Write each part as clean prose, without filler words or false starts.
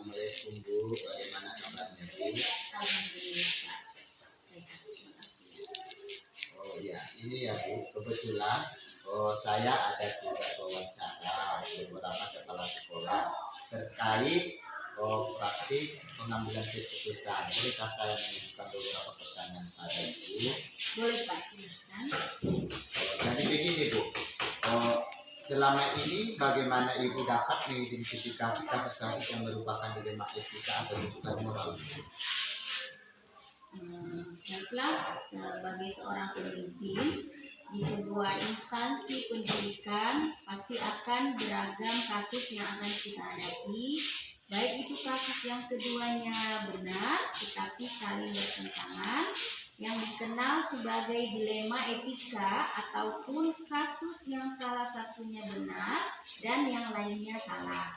Assalamualaikum Bu, bagaimana kabarnya Bu? Alhamdulillah Pak, sehat walafiat. Oh ya, ini ya Bu, kebetulan saya ada tugas wawancara beberapa kepala sekolah terkait praktik pengambilan keputusan. Bolehkah saya mengajukan beberapa pertanyaan pada Ibu? Boleh Pak, silakan. Jadi begini Bu, selama ini bagaimana Ibu dapat mengidentifikasi kasus-kasus yang merupakan dilema etika atau rujukan moral? Baiklah, sebagai seorang pemimpin di sebuah instansi pendidikan pasti akan beragam kasus yang akan kita hadapi, baik itu kasus yang keduanya benar tetapi saling bertentangan, yang dikenal sebagai dilema etika, ataupun kasus yang salah satunya benar dan yang lainnya salah.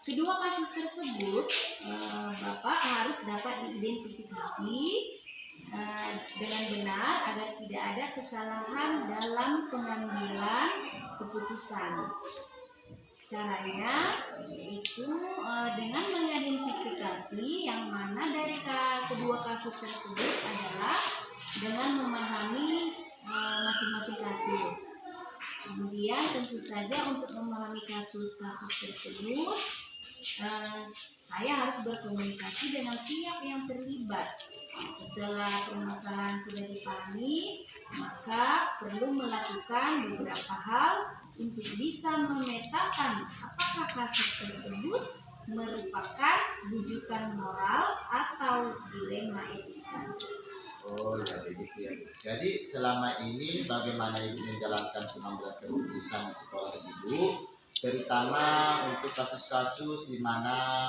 Kedua kasus tersebut Bapak harus dapat diidentifikasi dengan benar agar tidak ada kesalahan dalam pengambilan keputusan. Caranya yaitu dengan mengidentifikasi yang mana dari kedua kasus tersebut adalah dengan memahami masing-masing kasus. Kemudian tentu saja untuk memahami kasus-kasus tersebut saya harus berkomunikasi dengan pihak yang terlibat. Setelah permasalahan sudah dipahami, maka perlu melakukan beberapa hal untuk bisa memetakan apakah kasus tersebut merupakan rujukan moral atau dilema etika. Oh ya begitu ya. Jadi selama ini bagaimana Ibu menjalankan pengambilan keputusan di sekolah Ibu, terutama untuk kasus-kasus di mana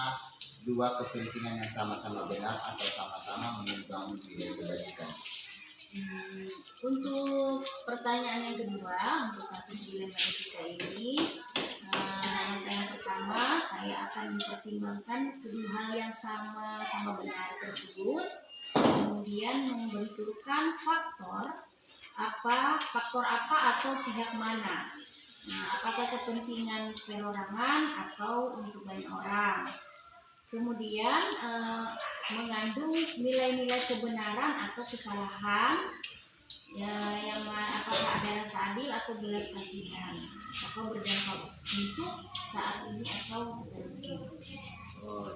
dua kepentingan yang sama-sama benar atau sama-sama mengimbangi nilai kebajikan? Untuk pertanyaan yang kedua, untuk kasus dilema etika ini, yang pertama saya akan mempertimbangkan kedua hal yang sama-sama benar tersebut, kemudian membenturkan faktor apa atau pihak mana. Apakah kepentingan perorangan atau untuk banyak orang. Kemudian mengandung nilai-nilai kebenaran atau kesalahan, yang apakah ada rasa adil atau belas kasihan, apakah berdampak untuk saat ini atau seterusnya.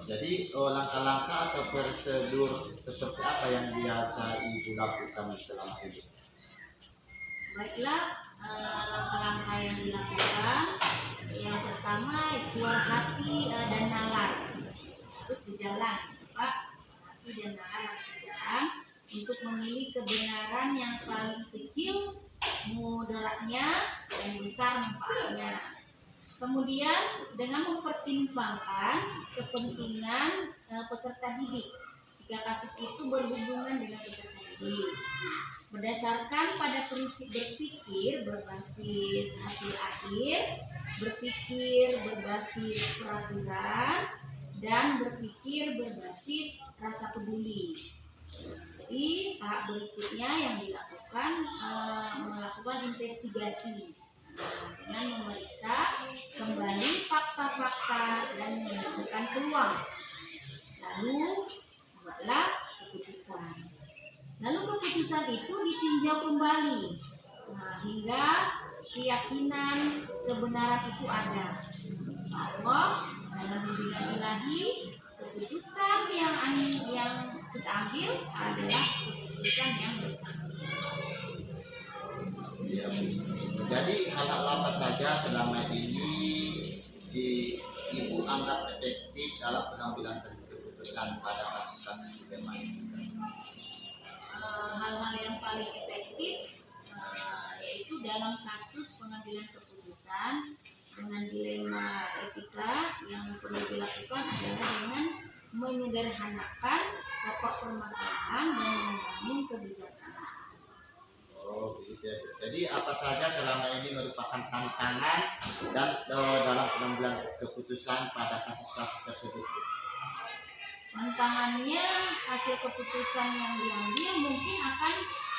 Jadi langkah-langkah atau prosedur seperti apa yang biasa Ibu lakukan selama ini? Baiklah, langkah-langkah yang dilakukan, yang pertama suara hati dan nalar terus sejalan, Pak. Hati dan nalar harus sejalan untuk memilih kebenaran yang paling kecil mudaratnya dan besar manfaatnya. Kemudian dengan mempertimbangkan kepentingan peserta didik jika kasus itu berhubungan dengan peserta didik, berdasarkan pada prinsip berpikir berbasis hasil akhir, berpikir berbasis peraturan, dan berpikir berbasis rasa peduli. Jadi tahap berikutnya yang dilakukan melakukan investigasi dengan memeriksa kembali fakta-fakta dan menentukan peluang. Lalu buatlah keputusan. Lalu keputusan itu ditinjau kembali hingga keyakinan kebenaran itu ada. Insyaallah dalam bimbingan ilahi, keputusan yang kita ambil adalah keputusan yang bertanggung jawab. Ya, jadi hal-hal apa saja selama ini Ibu anggap efektif dalam pengambilan keputusan pada kasus-kasus dilema etika? Hal-hal yang paling efektif yaitu dalam kasus pengambilan keputusan dengan dilema etika, yang perlu dilakukan adalah dengan menyederhanakan pokok permasalahan dan membangun kebijaksanaan. Oh begitu ya. Jadi apa saja selama ini merupakan tantangan dan dalam pengambilan keputusan pada kasus-kasus tersebut? Tantangannya, hasil keputusan yang diambil mungkin akan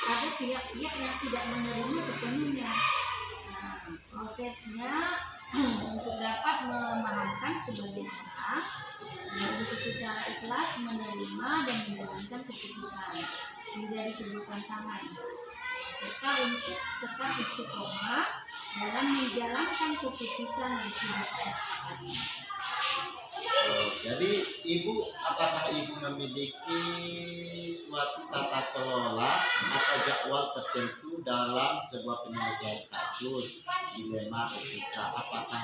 ada pihak-pihak yang tidak menerima sepenuhnya. Prosesnya untuk dapat memahamkan sebagian orang secara ikhlas menerima dan menjalankan keputusan menjadi sebuah tantangan, serta untuk tetap istiqomah dalam menjalankan keputusan yang sudah disepakati. Jadi ibu, apakah ibu memiliki suatu tata kelola atau jadwal tertentu dalam sebuah penyelesaian kasus dilema etika? Apakah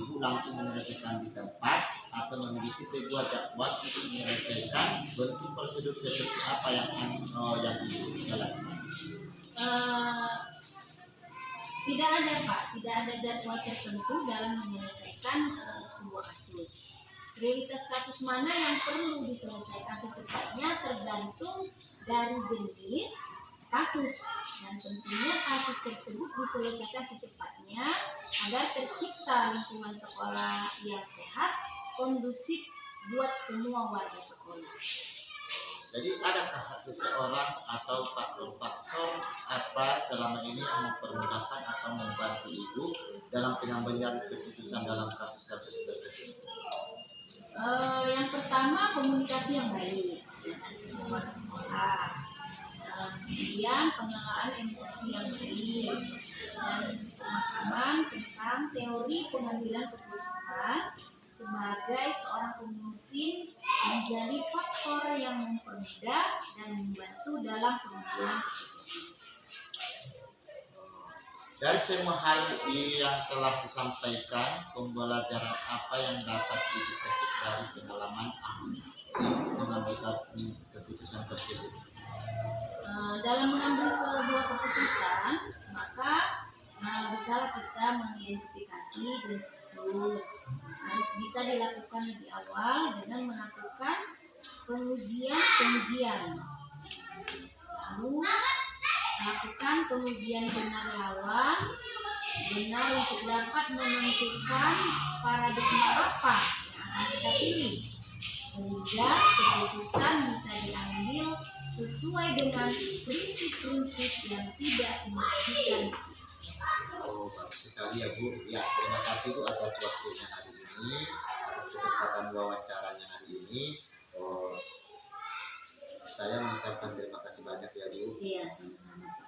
ibu langsung menyelesaikan di tempat atau memiliki sebuah jadwal untuk menyelesaikan bentuk prosedur seperti apa yang ibu jalankan? Tidak ada Pak, tidak ada jadwal tertentu dalam menyelesaikan sebuah kasus. Prioritas kasus mana yang perlu diselesaikan secepatnya tergantung dari jenis kasus, dan tentunya kasus tersebut diselesaikan secepatnya agar tercipta lingkungan sekolah yang sehat, kondusif buat semua warga sekolah. Jadi adakah seseorang atau faktor-faktor apa selama ini yang mempermudahkan atau membantu ibu dalam pengambilan keputusan dalam kasus-kasus tersebut? Yang pertama, komunikasi yang baik dengan semua warga sekolah. Kemudian pengelolaan emosi yang baik dan pemahaman tentang teori pengambilan keputusan sebagai seorang pemimpin menjadi faktor yang mempermudah dan membantu dalam pengambilan keputusan. Dari semua hal yang telah disampaikan, pembelajaran apa yang dapat ibu petik dari pengalaman ibu mengambil keputusan tersebut? Dalam mengambil sebuah keputusan, maka bisalah kita mengidentifikasi jenis kasus. Harus bisa dilakukan lebih awal dengan melakukan pengujian. Lalu lakukan pengujian benar lawan, benar untuk dapat menentukan paradigma apa yang akan kita pilih, sehingga keputusan bisa diambil sesuai dengan prinsip-prinsip yang tidak merugikan siswa. Oh, bagus sekali ya Bu. Ya, terima kasih Bu atas waktunya hari ini, atas kesempatan wawancaranya hari ini. Saya mengucapkan terima kasih banyak ya Bu. Iya, sama-sama.